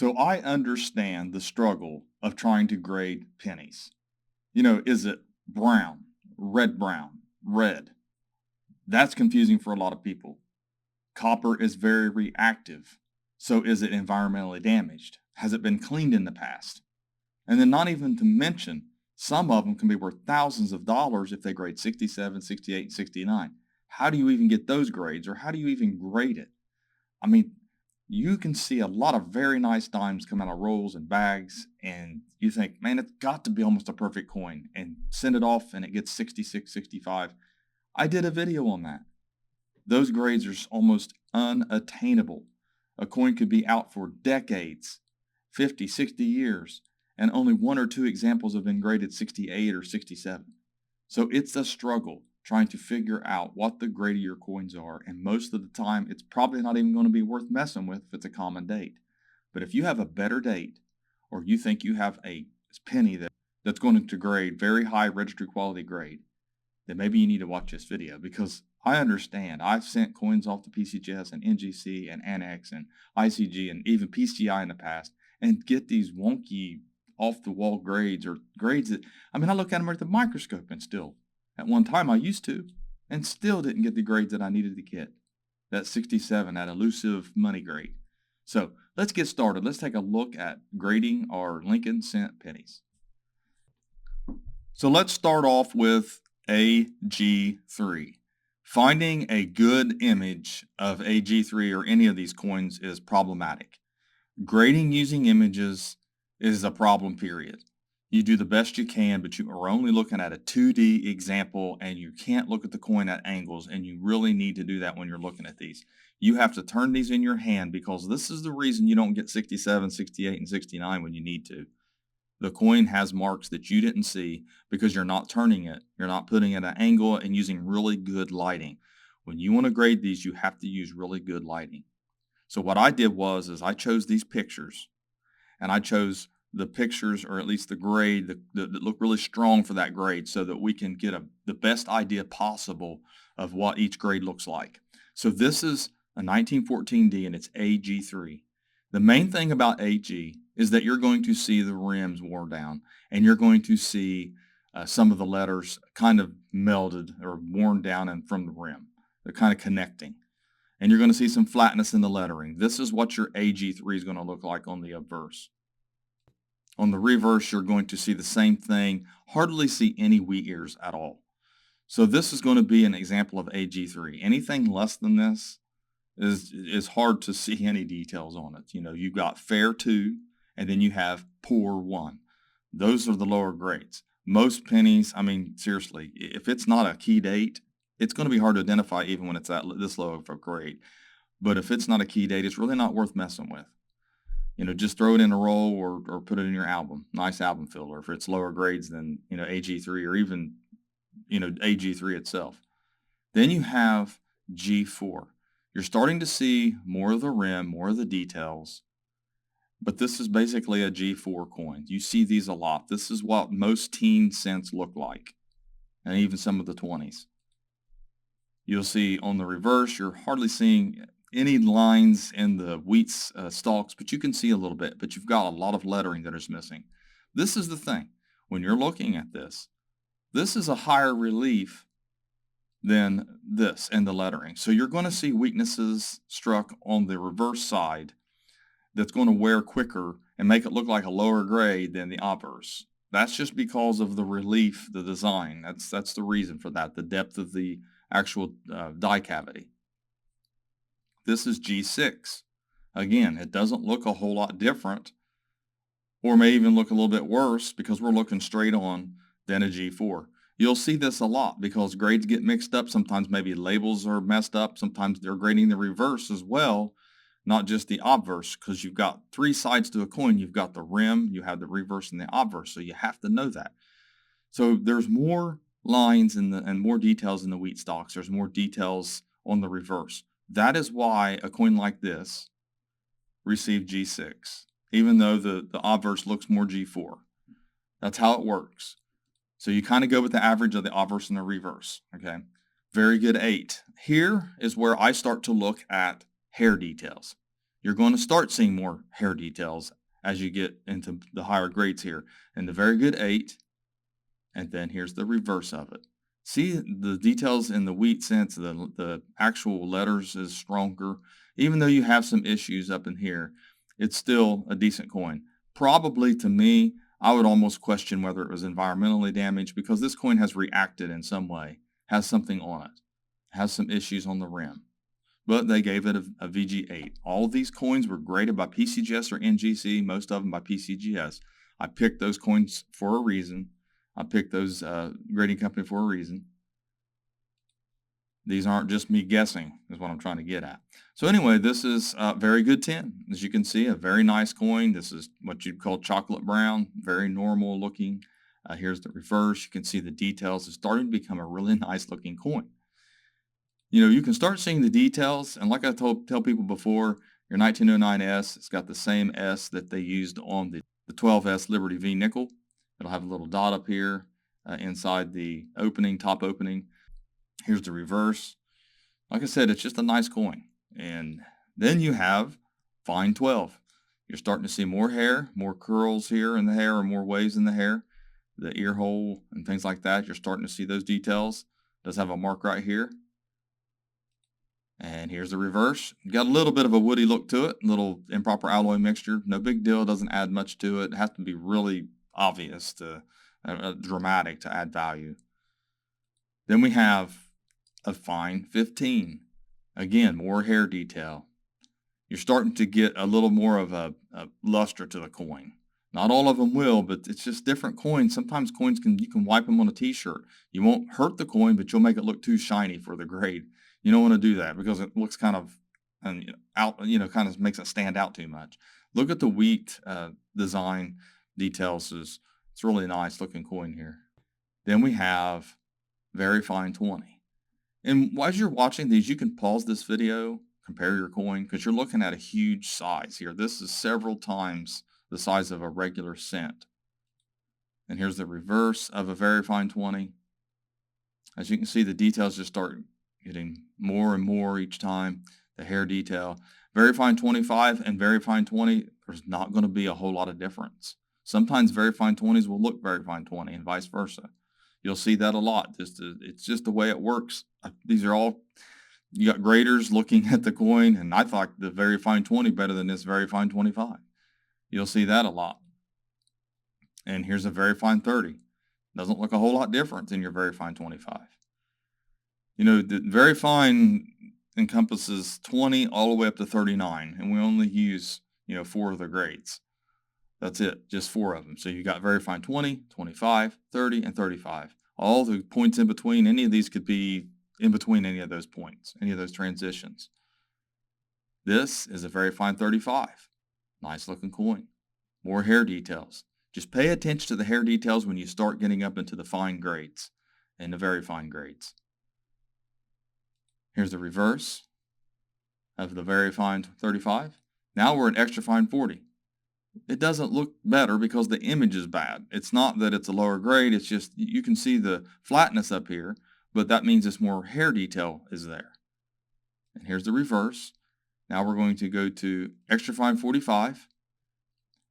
So I understand the struggle of trying to grade pennies. Is it brown, brown, red? That's confusing for a lot of people. Copper is very reactive. So is it environmentally damaged? Has it been cleaned in the past? And then not even to mention, some of them can be worth thousands of dollars if they grade 67, 68, 69. How do you even get those grades, or how do you even grade it? I mean, you can see a lot of very nice dimes come out of rolls and bags, and you think, man, it's got to be almost a perfect coin, and send it off and it gets 66, 65. I did a video on that. Those grades are almost unattainable. A coin could be out for decades, 50, 60 years, and only one or two examples have been graded 68 or 67. So it's a struggle trying to figure out what the grade of your coins are, and most of the time it's probably not even going to be worth messing with if it's a common date. But if you have a better date, or you think you have a penny that's going to grade very high registry quality grade, then maybe you need to watch this video, because I understand. I've sent coins off to PCGS and NGC and Annex and ICG and even PCI in the past, and get these wonky off-the-wall grades, or grades that, I look at them with the microscope, and still, at one time I used to, and still didn't get the grades that I needed to get. That 67, that elusive money grade. So let's get started. Let's take a look at grading our Lincoln cent pennies. So let's start off with AG3. Finding a good image of AG3 or any of these coins is problematic. Grading using images is a problem, period. You do the best you can, but you are only looking at a 2D example, and you can't look at the coin at angles, and you really need to do that when you're looking at these. You have to turn these in your hand, because this is the reason you don't get 67, 68, and 69 when you need to. The coin has marks that you didn't see because you're not turning it. You're not putting it at an angle and using really good lighting. When you want to grade these, you have to use really good lighting. So what I did is I chose these pictures, and I chose the pictures, or at least the grade, that look really strong for that grade, so that we can get the best idea possible of what each grade looks like. So this is a 1914D, and it's AG3. The main thing about AG is that you're going to see the rims worn down, and you're going to see some of the letters kind of melted or worn down and from the rim. They're kind of connecting. And you're going to see some flatness in the lettering. This is what your AG3 is going to look like on the obverse. On the reverse, you're going to see the same thing, hardly see any wheat ears at all. So this is going to be an example of AG3. Anything less than this is hard to see any details on it. You've got fair 2, and then you have poor 1. Those are the lower grades. Most pennies, seriously, if it's not a key date, it's going to be hard to identify even when it's at this low of a grade. But if it's not a key date, it's really not worth messing with. Just throw it in a roll, or put it in your album. Nice album filler if it's lower grades than, AG3, or even, AG3 itself. Then you have G4. You're starting to see more of the rim, more of the details, but this is basically a G4 coin. You see these a lot. This is what most teen cents look like, and even some of the 20s. You'll see on the reverse, you're hardly seeing any lines in the wheat stalks, but you can see a little bit, but you've got a lot of lettering that is missing. This is the thing. When you're looking at this is a higher relief than this and the lettering. So you're going to see weaknesses struck on the reverse side that's going to wear quicker and make it look like a lower grade than the obverse. That's just because of the relief, the design. That's the reason for that, the depth of the actual die cavity. This is G6. Again, it doesn't look a whole lot different, or may even look a little bit worse because we're looking straight on, than a G4. You'll see this a lot because grades get mixed up. Sometimes maybe labels are messed up. Sometimes they're grading the reverse as well, not just the obverse, because you've got 3 sides to a coin. You've got the rim, you have the reverse, and the obverse, so you have to know that. So there's more lines and more details in the wheat stalks. There's more details on the reverse. That is why a coin like this received G6, even though the obverse looks more G4. That's how it works. So you kind of go with the average of the obverse and the reverse, okay? Very good 8. Here is where I start to look at hair details. you're going to start seeing more hair details as you get into the higher grades here. And the very good 8, and then here's the reverse of it. See the details in the wheat sense, the actual letters is stronger. Even though you have some issues up in here, it's still a decent coin. Probably, to me, I would almost question whether it was environmentally damaged, because this coin has reacted in some way, has something on it, has some issues on the rim. But they gave it a VG8. All of these coins were graded by PCGS or NGC, most of them by PCGS. I picked those coins for a reason. I picked those grading company for a reason. These aren't just me guessing, is what I'm trying to get at. So anyway, this is a very good 10. As you can see, a very nice coin. This is what you'd call chocolate brown, very normal looking. Here's the reverse. You can see the details. It's starting to become a really nice looking coin. You know, you can start seeing the details, and like I tell people before, your 1909S, it's got the same S that they used on the 12S Liberty V nickel. It'll have a little dot up here inside the opening, top opening. Here's the reverse. Like I said, it's just a nice coin. And then you have fine 12. You're starting to see more hair, more curls here in the hair, or more waves in the hair, the ear hole and things like that. You're starting to see those details. It does have a mark right here. And here's the reverse. Got a little bit of a woody look to it, a little improper alloy mixture. No big deal, doesn't add much to it. It has to be really obvious to dramatic to add value. Then we have a fine 15. Again, more hair detail. You're starting to get a little more of a luster to the coin. Not all of them will, but it's just different coins. Sometimes coins you can wipe them on a t-shirt. You won't hurt the coin, but you'll make it look too shiny for the grade. You don't want to do that because it looks kind of out, kind of makes it stand out too much. Look at the wheat design details. It's really nice looking coin here. Then we have very fine 20. And as you're watching these, you can pause this video, compare your coin, because you're looking at a huge size here. This is several times the size of a regular cent. And here's the reverse of a very fine 20. As you can see, the details just start getting more and more each time. The hair detail. Very fine 25 and very fine 20, there's not going to be a whole lot of difference. Sometimes very fine 20s will look very fine 20 and vice versa. You'll see that a lot. It's just the way it works. These are all, you got graders looking at the coin, and I thought the very fine 20 better than this very fine 25. You'll see that a lot. And here's a very fine 30. Doesn't look a whole lot different than your very fine 25. You know, the very fine encompasses 20 all the way up to 39, and we only use, 4 of the grades. That's it, just 4 of them. So you got very fine 20, 25, 30, and 35. All the points in between, any of these could be in between any of those points, any of those transitions. This is a very fine 35. Nice looking coin. More hair details. Just pay attention to the hair details when you start getting up into the fine grades and the very fine grades. Here's the reverse of the very fine 35. Now we're at extra fine 40. It doesn't look better because the image is bad. It's not that it's a lower grade, it's just you can see the flatness up here, but that means it's more hair detail is there. And here's the reverse. Now we're going to go to extra fine 45.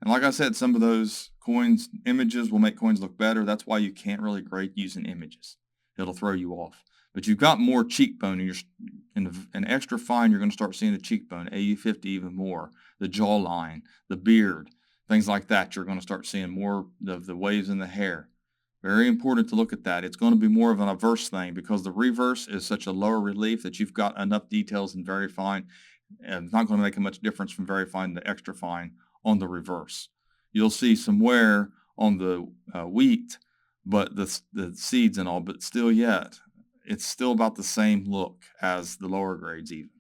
And like I said, some of those coins, images will make coins look better. That's why you can't really grade using images. It'll throw you off. But you've got more cheekbone, and in extra fine, you're going to start seeing the cheekbone, AU50 even more, the jawline, the beard, things like that. You're going to start seeing more of the waves in the hair. Very important to look at that. It's going to be more of an averse thing because the reverse is such a lower relief that you've got enough details in very fine, and it's not going to make a much difference from very fine to extra fine on the reverse. You'll see some wear on the wheat, but the seeds and all, but still yet, it's still about the same look as the lower grades even.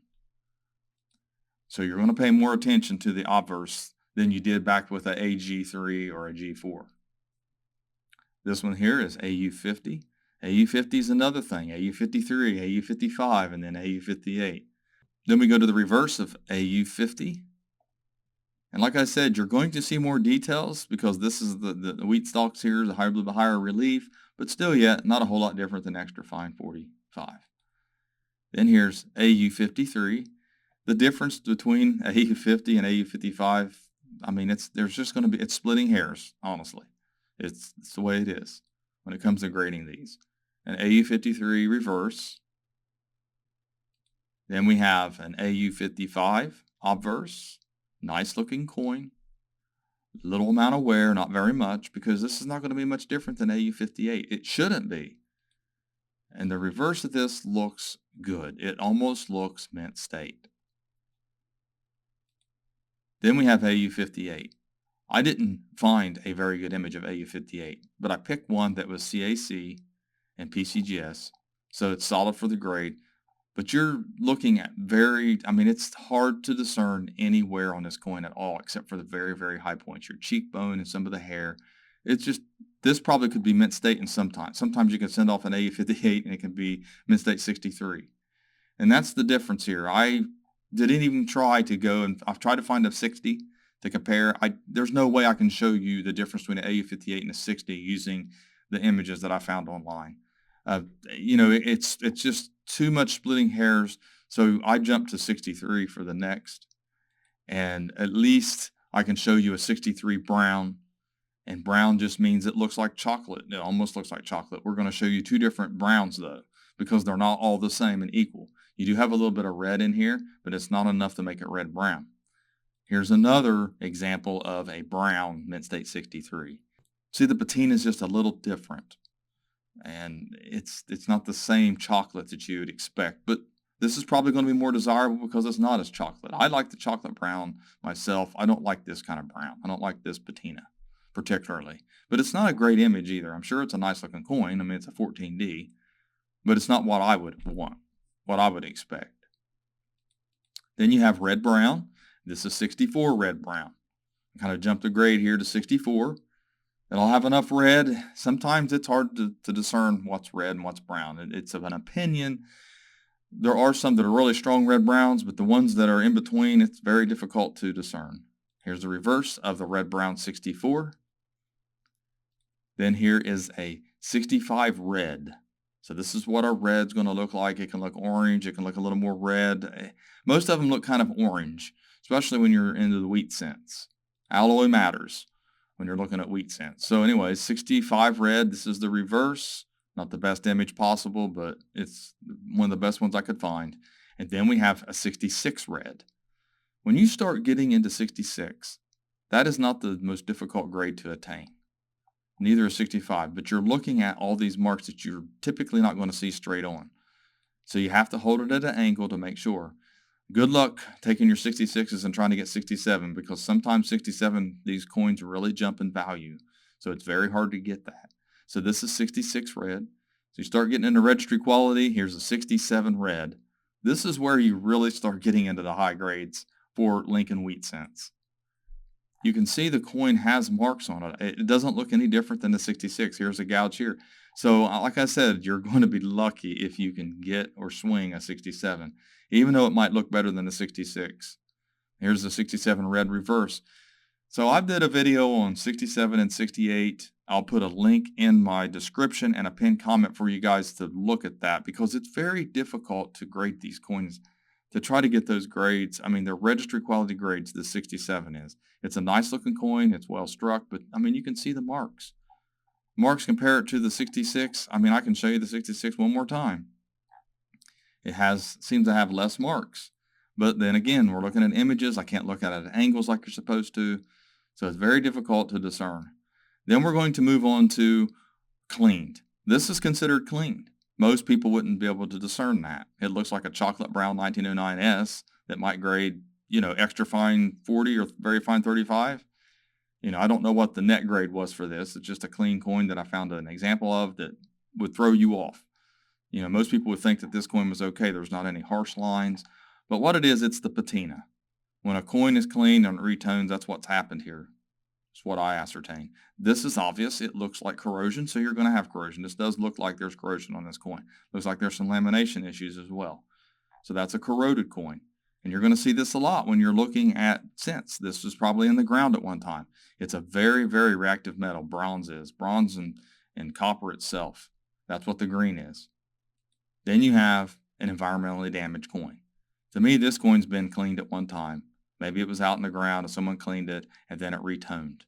So you're going to pay more attention to the obverse than you did back with a AG3 or a G4. This one here is AU50. AU50 is another thing, AU53, AU55, and then AU58. Then we go to the reverse of AU50. And like I said, you're going to see more details because this is the wheat stalks here, the higher relief, but still yet not a whole lot different than extra fine 45. Then here's AU53. the difference between AU50 and AU55, I mean, it's splitting hairs, honestly. It's the way it is when it comes to grading these. An AU53 reverse. Then we have an AU55 obverse. Nice looking coin. Little amount of wear, not very much, because this is not going to be much different than AU58. It shouldn't be. And the reverse of this looks good. It almost looks mint state. Then we have AU58. I didn't find a very good image of AU58, but I picked one that was CAC and PCGS, so it's solid for the grade. But you're looking at it's hard to discern any wear on this coin at all, except for the very, very high points, your cheekbone and some of the hair. It's just, this probably could be mint state, and sometimes you can send off an AU58 and it can be mint state 63. And that's the difference here. I didn't even try to go, and I've tried to find a 60 to compare. There's no way I can show you the difference between an AU58 and a 60 using the images that I found online. It's just too much splitting hairs. So I jumped to 63 for the next, and at least I can show you a 63 brown, and brown just means it looks like chocolate. It almost looks like chocolate. We're going to show you two different browns though, because they're not all the same and equal. You do have a little bit of red in here, but it's not enough to make it red-brown. Here's another example of a brown mint state 63. See, the patina is just a little different, and it's not the same chocolate that you would expect, but this is probably going to be more desirable because it's not as chocolate. I like the chocolate brown myself. I don't like this kind of brown. I don't like this patina particularly, but it's not a great image either. I'm sure it's a nice looking coin. I mean, it's a 14D, but it's not what I would want, what I would expect. Then you have red brown. This is 64 red brown. I kind of jumped a grade here to 64. It'll have enough red. Sometimes it's hard to discern what's red and what's brown. It's of an opinion. There are some that are really strong red browns, but the ones that are in between, it's very difficult to discern. Here's the reverse of the red brown 64. Then here is a 65 red. So this is what our red's going to look like. It can look orange. It can look a little more red. Most of them look kind of orange, especially when you're into the wheat cents. Alloy matters when you're looking at wheat cents. So anyways, 65 red. This is the reverse. Not the best image possible, but it's one of the best ones I could find. And then we have a 66 red. When you start getting into 66, that is not the most difficult grade to attain. Neither is 65, but you're looking at all these marks that you're typically not going to see straight on. So you have to hold it at an angle to make sure. Good luck taking your 66s and trying to get 67, because sometimes 67, these coins really jump in value. So it's very hard to get that. So this is 66 red. So you start getting into registry quality. Here's a 67 red. This is where you really start getting into the high grades for Lincoln wheat cents. You can see the coin has marks on it. It doesn't look any different than the 66. Here's a gouge here. So like I said, you're going to be lucky if you can get or swing a 67, even though it might look better than the 66. Here's the 67 red reverse. So I did a video on 67 and 68. I'll put a link in my description and a pinned comment for you guys to look at that, because it's very difficult to grade these coins, to try to get those grades. I mean, they're registry quality grades, the 67 is. It's a nice looking coin. It's well struck, but I mean, you can see the marks. Compare it to the 66. I mean, I can show you the 66 one more time. It seems to have less marks. But then again, we're looking at images. I can't look at it at angles like you're supposed to. So it's very difficult to discern. Then we're going to move on to cleaned. This is considered cleaned. Most people wouldn't be able to discern that. It looks like a chocolate brown 1909S that might grade, extra fine 40 or very fine 35. I don't know what the net grade was for this. It's just a clean coin that I found an example of that would throw you off. Most people would think that this coin was okay. There's not any harsh lines. But what it is, it's the patina. When a coin is cleaned and retones, that's what's happened here. It's what I ascertain. This is obvious. It looks like corrosion, so you're going to have corrosion. This does look like there's corrosion on this coin. Looks like there's some lamination issues as well. So that's a corroded coin. And you're going to see this a lot when you're looking at cents. This was probably in the ground at one time. It's a very, very reactive metal. Bronze is. Bronze and copper itself. That's what the green is. Then you have an environmentally damaged coin. To me, this coin's been cleaned at one time. Maybe it was out in the ground and someone cleaned it and then it retoned.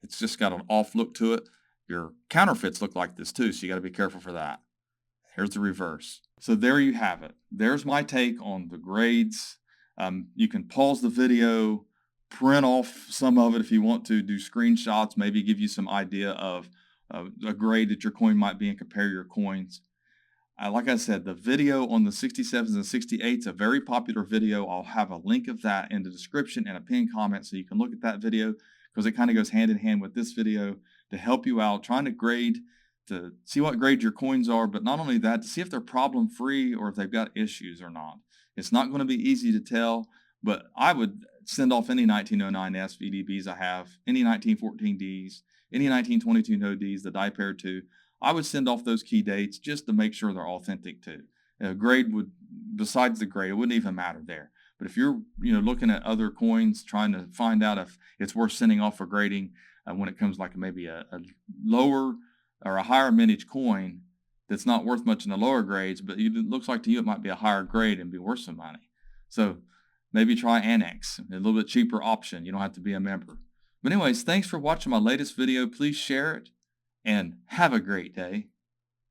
It's just got an off look to it. Your counterfeits look like this too, so you got to be careful for that. Here's the reverse. So there you have it. There's my take on the grades. You can pause the video, print off some of it if you want to, do screenshots, maybe give you some idea of a grade that your coin might be and compare your coins. Like I said, the video on the 67s and 68s, a very popular video. I'll have a link of that in the description and a pinned comment so you can look at that video, because it kind of goes hand in hand with this video to help you out trying to grade, to see what grade your coins are, but not only that, to see if they're problem free or if they've got issues or not. It's not going to be easy to tell, but I would send off any 1909S VDBs I have, any 1914Ds, any 1922 no Ds, the die pair 2. I would send off those key dates just to make sure they're authentic too. A grade would, besides the grade, it wouldn't even matter there. But if you're looking at other coins, trying to find out if it's worth sending off for grading when it comes like maybe a lower or a higher mintage coin that's not worth much in the lower grades, but it looks like to you it might be a higher grade and be worth some money. So maybe try Annex, a little bit cheaper option. You don't have to be a member. But anyways, thanks for watching my latest video. Please share it and have a great day.